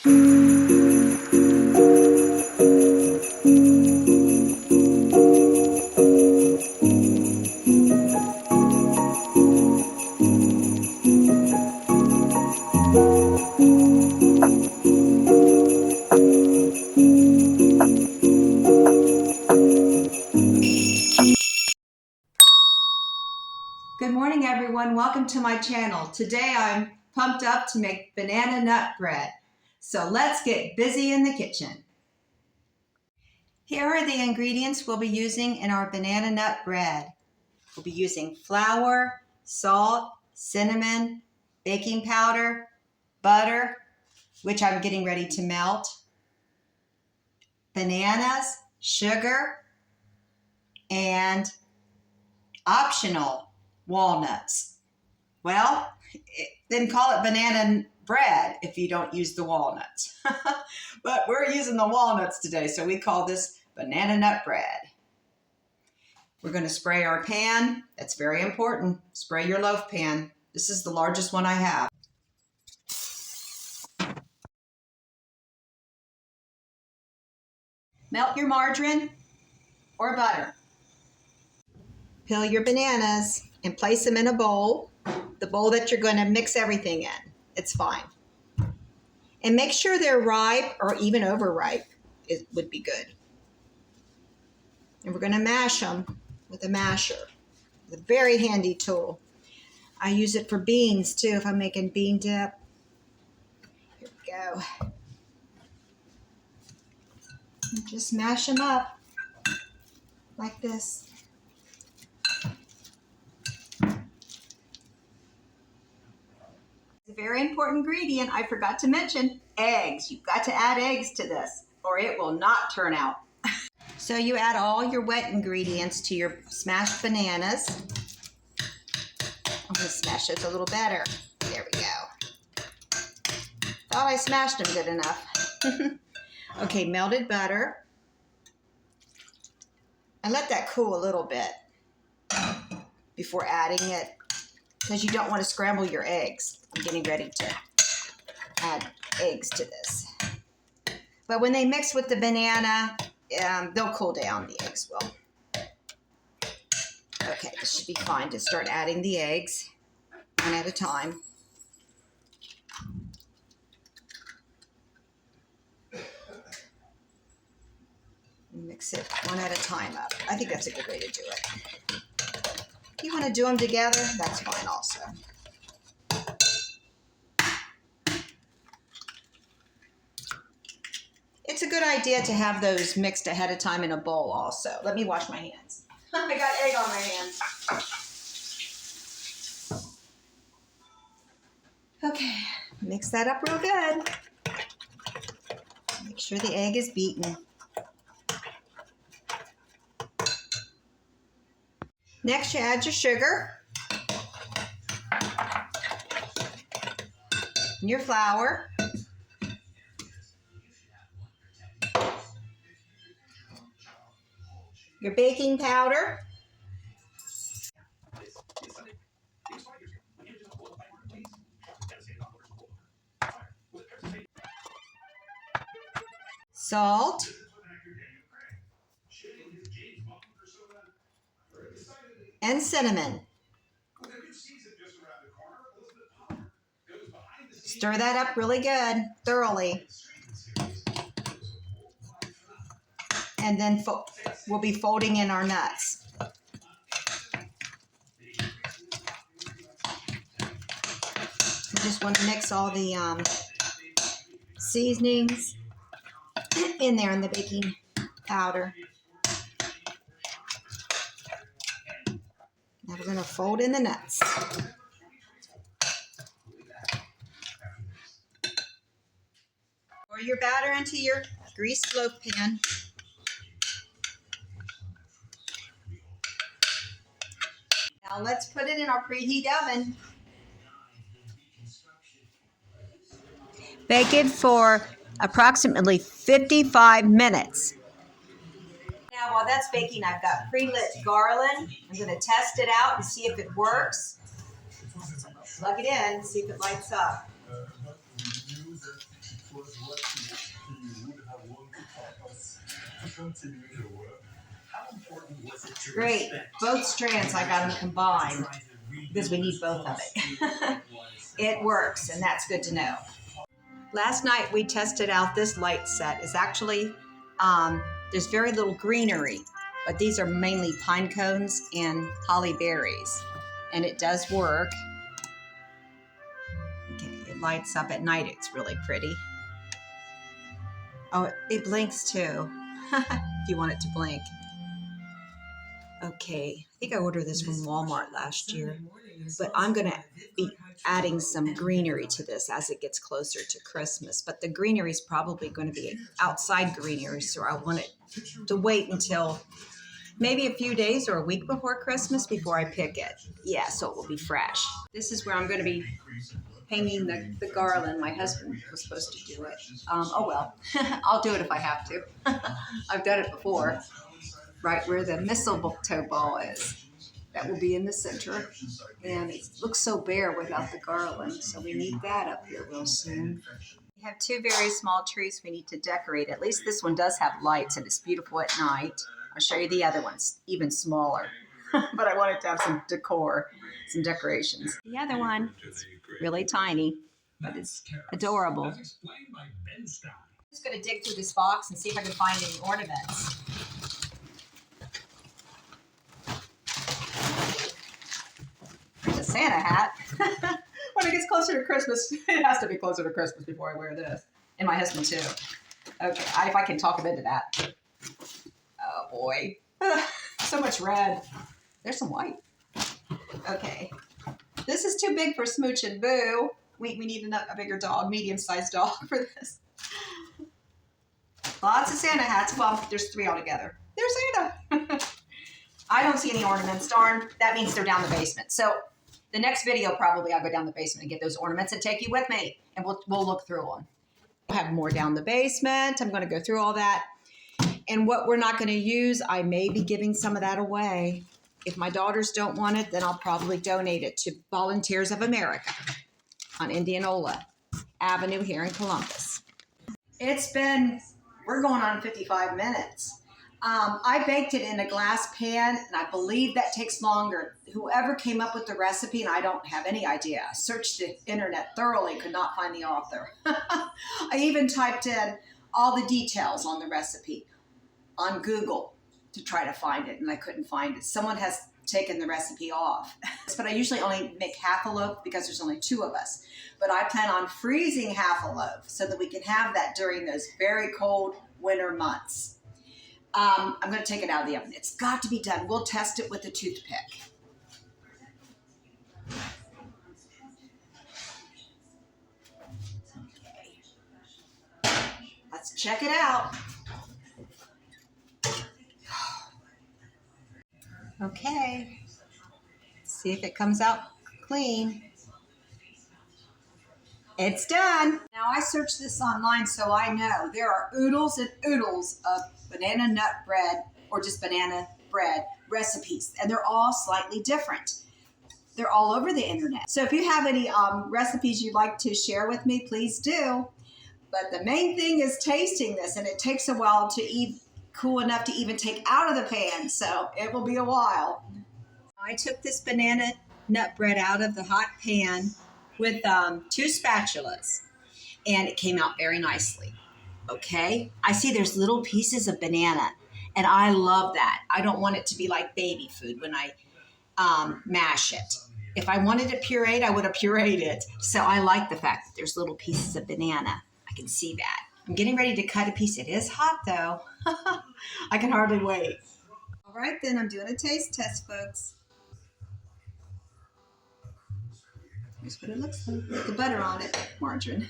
Good morning, everyone. Welcome to my channel. Today I'm pumped up to make banana nut bread. So let's get busy in the kitchen. Here are the ingredients we'll be using in our banana nut bread. We'll be using flour, salt, cinnamon, baking powder, butter, which I'm getting ready to melt, bananas, sugar, and optional walnuts. Well, then call it banana bread if you don't use the walnuts. But we're using the walnuts today, so we call this banana nut bread. We're going to spray our pan. That's very important. Spray your loaf pan. This is the largest one I have. Melt your margarine or butter. Peel your bananas and place them in a bowl, the bowl that you're going to mix everything in. It's fine. And make sure they're ripe or even overripe. It would be good. And we're going to mash them with a masher. It's a very handy tool. I use it for beans too if I'm making bean dip. Here we go. And just mash them up like this. A very important ingredient I forgot to mention, eggs. You've got to add eggs to this or it will not turn out. So you add all your wet ingredients to your smashed bananas. I'm going to smash those a little better. There we go. Thought I smashed them good enough. Okay, melted butter. And let that cool a little bit before adding it because you don't want to scramble your eggs. I'm getting ready to add eggs to this. But when they mix with the banana, they'll cool down, the eggs will. Okay, this should be fine to start adding the eggs one at a time. Mix it one at a time up. I think that's a good way to do it. If you want to do them together, that's fine also. It's a good idea to have those mixed ahead of time in a bowl also. Let me wash my hands. I got egg on my hands. Okay, mix that up real good. Make sure the egg is beaten. Next, you add your sugar and your flour. Your baking powder. Salt. And cinnamon. Stir that up really good, thoroughly. And then we'll be folding in our nuts. We just want to mix all the seasonings in there in the baking powder. Now we're going to fold in the nuts. Pour your batter into your greased loaf pan. Now let's put it in our preheat oven. Bake it for approximately 55 minutes. Now while that's baking, I've got pre-lit garland. I'm going to test it out and see if it works. So I'm going to plug it in and see if it lights up. Great. Both strands, I got them combined because we need both of it. It works, and that's good to know. Last night we tested out this light set. It's actually, there's very little greenery, but these are mainly pine cones and holly berries, and it does work. Okay, it lights up at night. It's really pretty. Oh, it blinks too, if you want it to blink. Okay, I think I ordered this from Walmart last year, but I'm going to be adding some greenery to this as it gets closer to Christmas. But the greenery is probably going to be outside greenery, so I want it to wait until maybe a few days or a week before Christmas before I pick it. Yeah, so it will be fresh. This is where I'm going to be hanging the garland. My husband was supposed to do it. Oh well, I'll do it if I have to. I've done it before. Right where the mistletoe ball is. That will be in the center. And it looks so bare without the garland, so we need that up here real soon. We have two very small trees we need to decorate. At least this one does have lights and it's beautiful at night. I'll show you the other ones, even smaller. But I wanted to have some decor, some decorations. The other one is really tiny, but it's adorable. I'm just going to dig through this box and see if I can find any ornaments. A Santa hat. When it gets closer to Christmas, it has to be closer to Christmas before I wear this. And my husband too. Okay, if I can talk him into that. Oh boy. So much red. There's some white. Okay. This is too big for Smooch and Boo. We need a bigger dog, medium-sized dog for this. Lots of Santa hats. Well, there's 3 altogether. There's Santa. I don't see any ornaments. Darn, that means they're down the basement. So the next video, probably I'll go down the basement and get those ornaments and take you with me. And we'll look through them. We'll have more down the basement. I'm going to go through all that. And what we're not going to use, I may be giving some of that away. If my daughters don't want it, then I'll probably donate it to Volunteers of America on Indianola Avenue here in Columbus. We're going on 55 minutes. I baked it in a glass pan, and I believe that takes longer. Whoever came up with the recipe, and I don't have any idea, I searched the internet thoroughly, could not find the author. I even typed in all the details on the recipe on Google to try to find it, and I couldn't find it. Someone has taken the recipe off. But I usually only make half a loaf because there's only 2 of us. But I plan on freezing half a loaf so that we can have that during those very cold winter months. I'm going to take it out of the oven. It's got to be done. We'll test it with a toothpick. Okay. Let's check it out. Okay. See if it comes out clean. It's done. Now I searched this online so I know there are oodles and oodles of banana nut bread or just banana bread recipes, and they're all slightly different. They're all over the internet. So if you have any recipes you'd like to share with me, please do. But the main thing is tasting this, and it takes a while to eat cool enough to even take out of the pan, so it will be a while. I took this banana nut bread out of the hot pan with 2 spatulas, and it came out very nicely. Okay, I see there's little pieces of banana, and I love that. I don't want it to be like baby food when I mash it. If I wanted it pureed, I would have pureed it. So I like the fact that there's little pieces of banana. I can see that. I'm getting ready to cut a piece. It is hot though. I can hardly wait. All right, then I'm doing a taste test, folks. Here's what it looks like with the butter on it, margarine.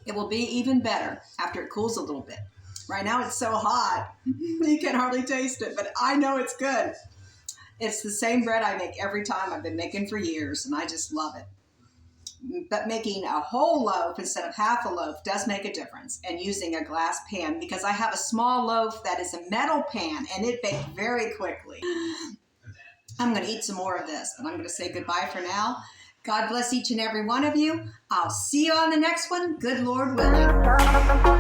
It will be even better after it cools a little bit. Right now it's so hot, you can hardly taste it, but I know it's good. It's the same bread I make every time. I've been making for years, and I just love it. But making a whole loaf instead of half a loaf does make a difference, and using a glass pan, because I have a small loaf that is a metal pan, and it baked very quickly. I'm going to eat some more of this, and I'm going to say goodbye for now. God bless each and every one of you. I'll see you on the next one. Good Lord willing.